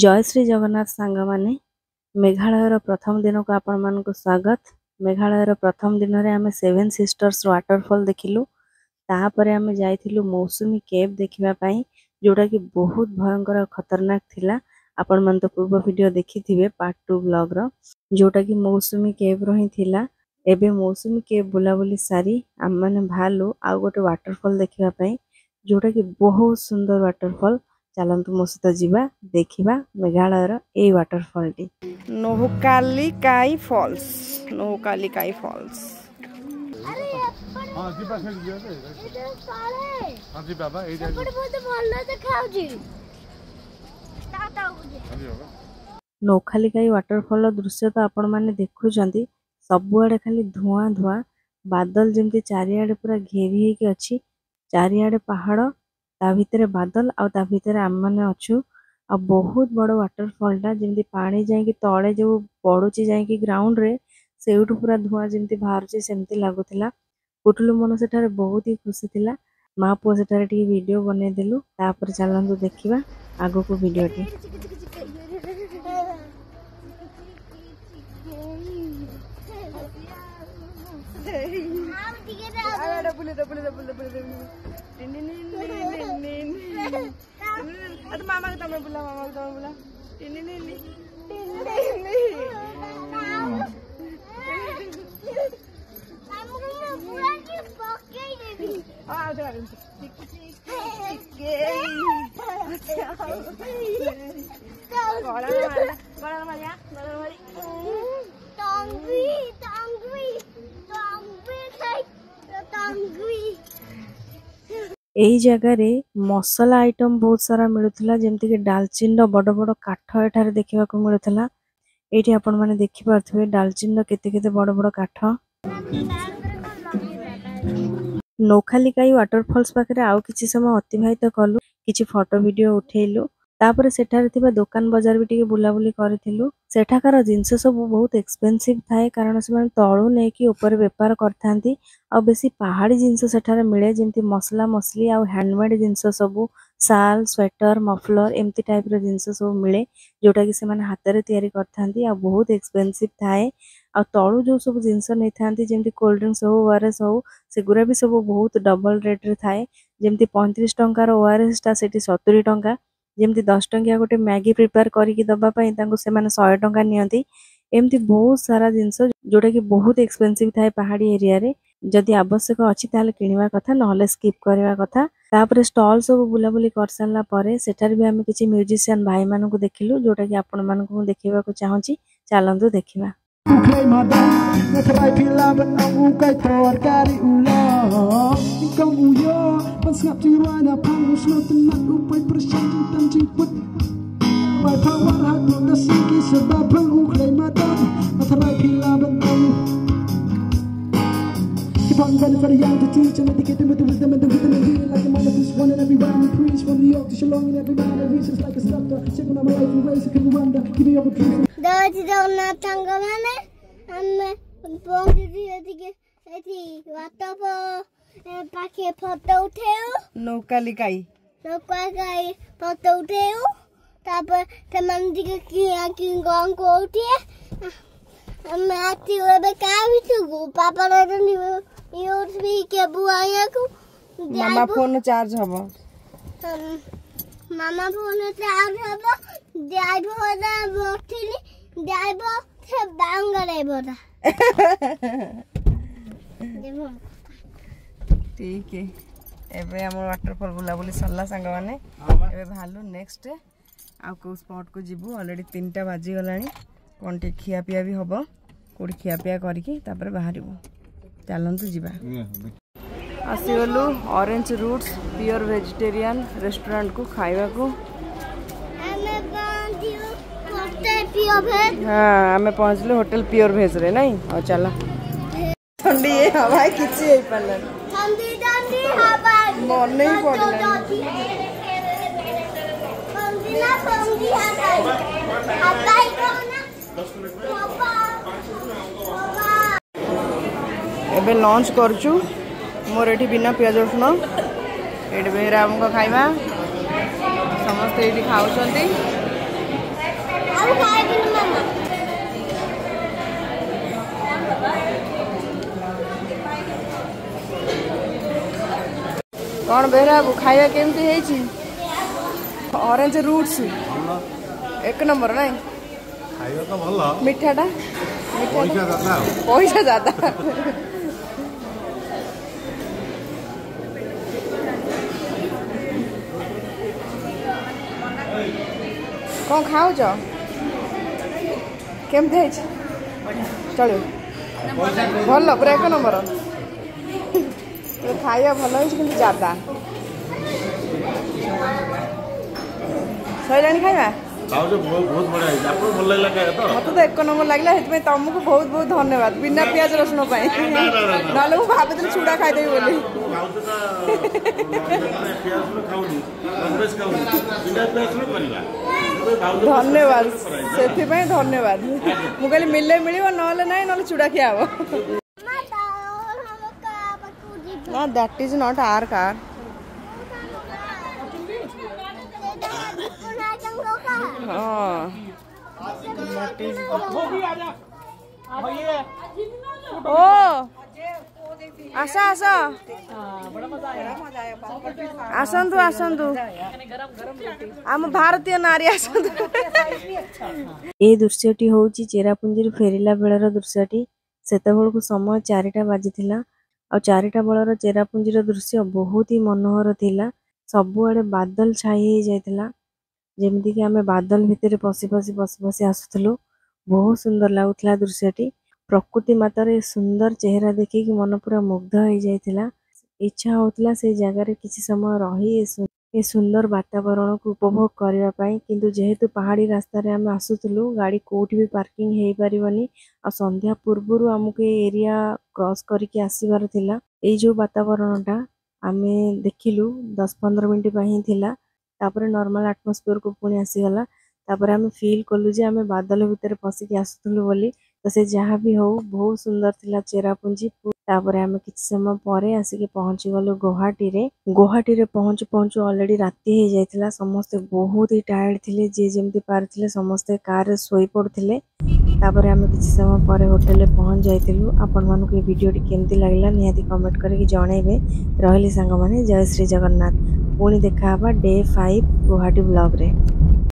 जय श्री जगन्नाथ सांग माने मेघालयर प्रथम दिन को आपण मानक स्वागत। मेघालयर प्रथम दिन में आम 7 सिस्टर्स वाटरफॉल देखिलु। तापर आम जाइथिलु मौसुमी केव देखिबा जोटा कि बहुत भयंकर खतरनाक थिला। आपण मन तो पूर्व वीडियो देखिथिबे पार्ट 2 ब्लॉग रो जोटा कि मौसुमी केव रो ही थिला। एबे मौसुमी केव बुलाबुली सारी आम माने भालु आ गोटे वाटरफॉल देखिबा जोटा कि बहुत सुंदर वाटरफॉल। चलतु मो सहित जीवा देखिबा मेघालयर ए वाटरफॉल टी नोहकालिकाई फॉल्स। नोहकालिकाई फॉल्स हां जी पास दियो से इधर सारे हां जी बाबा ए जा बहुत भलो देखाउजी ताताउ हां जी बाबा। नोहकालिकाई वाटरफॉल दृश्य तो आपण माने देखुचंती सबुआडे खाली धुआं धुआं बादल जेमती चारियाडे पूरा घेरी हे के अछि। चारियाडे पहाड़ ता भितर बादल आ ता भितर आम माने अछु आ बहुत बड़ वाटरफॉल टा जेमती पानी जाई कि तळे जो पडुची जाई कि ग्राउंड रे सेउठु पूरा धुआं जेमती बाहरची सेमती लागुतिला। कुटलु मन सेठारे बहुत ही खुशी थिला। मा पो सेठारे टी वीडियो बने देलु। तापर चलंतु देखिबा आगो को वीडियो टी। मामा को तमे बुला मामा को तमे बुला टिनी नी मामा को पूरा की पके देबी आ जा बड़ा मारिया टंगवी टंगवी टंगवी टंगवी एही जगह रे मसला आइटम बहुत सारा मिलुथला जेमति कि डालचीन रो बड़ बड़ काठ एठारे देखिबा को मिलुथला। एठी आपण माने देखि पारथबे डालचीन रो केते केते बड़ बड़ काठ। नोहकालिकाई वाटरफॉल्स पाखरे आउ किछि समय अतिबाहित कलु किछि फोटो वीडियो उठेइलु। तापर सेठारे थिबा दुकान बाजार भी टिके बुलाबुली करथिलु। सेठाकार जिंस सब बहुत एक्सपेंसिव थाए कारण से माने तळु नै कि ऊपर व्यापार करथांती आ बेसी पहाड़ी जिंस सेठारे मिले जेमति मसला मसली आ हैंडमेड जिंस सब शाल स्वेटर मफलर एमती टाइप रो जिंस सब मिले जोटा कि से माने हाथ रे तयारी करथांती आ बहुत एक्सपेंसिव थाए। आ तळु जो सब जिंस नै थांती जेमति कोल्ड ड्रिंक्स हो ओआरएस हो सेगुरा भी सब बहुत डबल रेट रे थाए। जेमति 35 टंका रो ओआरएस ता सेठी 70 टंका। जेमति 10 टंकिया गोटे मैगी प्रिपेयर करिकी दबा पई तांको से माने 100 टंका नियंती। एमती बहुत सारा जिंस जोटा कि बहुत एक्सपेंसिव थाए पहाड़ी एरिया रे। जदि आवश्यक अछि ताले किनिबा कथा नहले स्किप करबा कथा। तापर स्टॉल सब बुलाबुली कर सारला परे सेठार भी हम किछि म्यूजिशियन भाई मानन को देखिलु जोटा कि आपण मानन को देखिबा को चाहूची। चलंतु देखिबा for the young to teach and educate them with the wisdom and the wisdom and healing like the mother who's one and everybody we preach from New York to Shillong and every man that reaches like a sculptor checking on my life in ways you can wonder give me up a truth Dawati dawna tanga mane amme bongi dike eti watapo pakhe photo utheu Nohkalikai photo utheu taपर teman dike kiya ki gong ko uthie amme ati obe ka bitu papa ro ni use भी के बुआया को मामा phone charge हबो मामा phone charge हबो जाइबो होदा बोथिली जाइबो से बांगरे बोदा ठीक है। एबे हम वाटरफॉल बुलाबुली सरला संग माने एबे भालु नेक्स्ट आ को स्पॉट को जिबु ऑलरेडी 3टा बाजी गलानी कोन टे खिया पिया भी हबो कोडी खिया पिया करिकी तापर बाहरिबो। चलतु जीवा आसीगलु Orange Roots pure vegetarian restaurant को खाइबा को हाँ आमे पहुँचलु होटल प्योर वेज रे नहीं और चला ठंडी हवा किछि हे पल्ला ठंडी ठंडी हवा मन नहीं पड़ला ठंडी ना ठंडी हवा एबे लंच करचु मोर एठी बिना प्याज रसुन एठी बेराम को खाइबा समस्त एठी खाउछंती कौन बेहरा बाबू खाଇବା केमती ହେଇଛି ऑरेंज रूट्स एक नंबर नहीं खाଇବା ତ ଭଲ मिठाटा पैसा ज्यादा कौन खाऊच केमती है चलो भल पूरा एक नंबर खाଇବା भल हो ज्यादा सैलाणी खाଇବା बहुत बढ़िया भल लगे तो मत तो एक नंबर लगे तुमको बहुत बहुत धन्यवाद बिना पियाज रसुण ना भाभी चूड़ा खाईदेवी बोली धन्यवाद से धन्यवाद मुझे मिले मिल ना ना चूड़ा खिया No, that is not our car. Oh. That is. Oh. आसा आसा आसंतु आसंतु आम भारतीय नारी आसंतु ए दृश्यटी होउची चेरापुंजी फेरिला बेलर दृश्यटी सेतेबेलकु समय 4टा बाजिथिला आ 4टा बेलर चेरापुंजीर दृश्य बहुत ही मनोहर थिला सबुआडे बादल छाई हो जाइथिला जेमती कि आमे बादल भितर पसी आसुथलु बहुत सुंदर लागुथिला दृश्यटी प्रकृति मातार सुंदर चेहरा देखी कि मन पूरा मुग्ध हो जाइथिला इच्छा होतला से जगह किसी समय रही ए सुंदर वातावरण को उपभोग करने पाई किंतु जेहेतु पहाड़ी रास्ता रे आमे आसुथलु गाड़ी कोठी भी पार्किंग हेई परिबनी आ संध्या पूर्वरु हमके एरिया क्रॉस करके आसीबार थिला ए जो वातावरणटा आमे देखिलु 10-15 मिनिट पाही थिला तापर नॉर्मल एटमॉस्फेयर को पुणी आसीगला तापर आमे फील कलु जे आमे बादल भितर पसिक आसुथलु बोली तो से जहाँ भी हो बहुत सुंदर थिला चेरापुंजी तापर आमे किछ समय परे आसिके पहुंची गलु गुवाहाटी रे पहुंचु ऑलरेडी राती हो जाइथिला समस्त बहुत ही टायर्ड थिले जे जेमती पारथिले समस्त कार रे सोई पड़थिले तापर आमे किछ समय परे होटल रे पहुंच जाइथिलु आपन मानु के वीडियो टी केमती लागला निहाती कमेंट करके जणाइबे रहली संग माने जय श्री जगन्नाथ पुणी देखा डे 5 गुवाहाटी ब्लॉग रे।